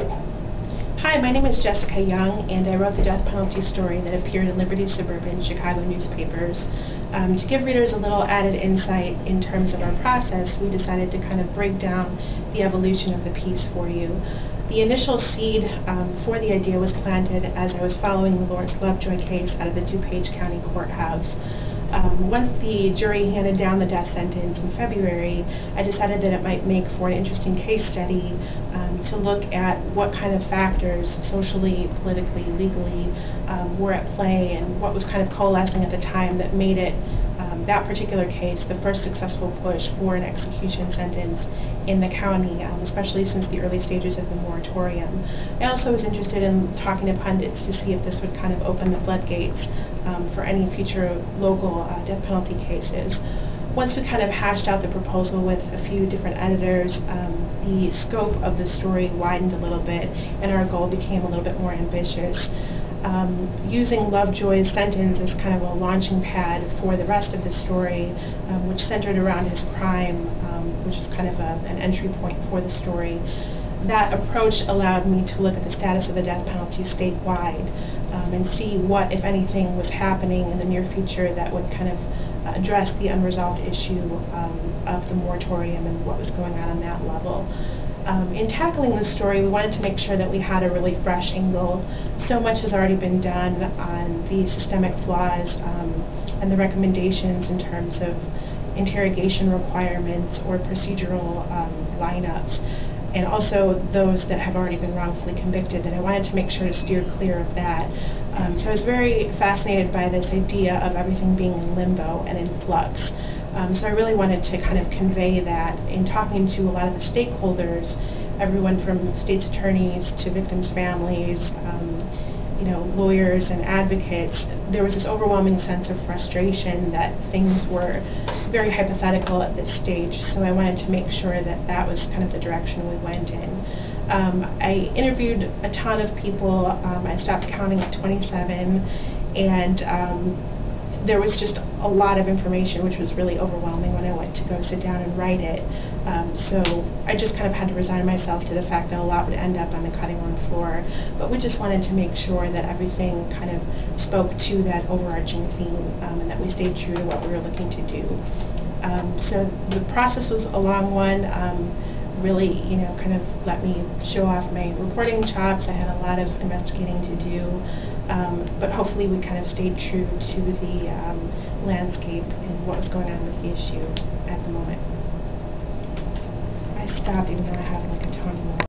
Hi, my name is Jessica Young, and I wrote the death penalty story that appeared in Liberty Suburban Chicago newspapers. To give readers a little added insight in terms of our process, we decided to kind of break down the evolution of the piece for you. The initial seed for the idea was planted as I was following the Lawrence Lovejoy case out of the DuPage County Courthouse. Once the jury handed down the death sentence in February, I decided that it might make for an interesting case study to look at what kind of factors, socially, politically, legally, were at play, and what was kind of coalescing at the time that made it, that particular case, the first successful push for an execution sentence in the county, especially since the early stages of the moratorium. I also was interested in talking to pundits to see if this would kind of open the floodgates for any future local death penalty cases. Once we kind of hashed out the proposal with a few different editors, the scope of the story widened a little bit, and our goal became a little bit more ambitious. Using Lovejoy's sentence as kind of a launching pad for the rest of the story, which centered around his crime, which is kind of an entry point for the story. That approach allowed me to look at the status of the death penalty statewide and see what, if anything, was happening in the near future that would kind of address the unresolved issue of the moratorium and what was going on that level. In tackling this story, we wanted to make sure that we had a really fresh angle. So much has already been done on the systemic flaws and the recommendations in terms of interrogation requirements or procedural lineups, and also those that have already been wrongfully convicted, that I wanted to make sure to steer clear of that. So I was very fascinated by this idea of everything being in limbo and in flux. So I really wanted to kind of convey that in talking to a lot of the stakeholders, everyone from state's attorneys to victims' families, lawyers and advocates. There was this overwhelming sense of frustration that things were very hypothetical at this stage, so I wanted to make sure that that was kind of the direction we went in. I interviewed a ton of people. I stopped counting at 27, and there was just a lot of information, which was really overwhelming when I went to go sit down and write it. So I just kind of had to resign myself to the fact that a lot would end up on the cutting room floor. But we just wanted to make sure that everything kind of spoke to that overarching theme, and that we stayed true to what we were looking to do. So the process was a long one. Really, kind of let me show off my reporting chops. I had a lot of investigating to do, but hopefully we kind of stayed true to the landscape and what was going on with the issue at the moment. I stopped even though I have like a ton more.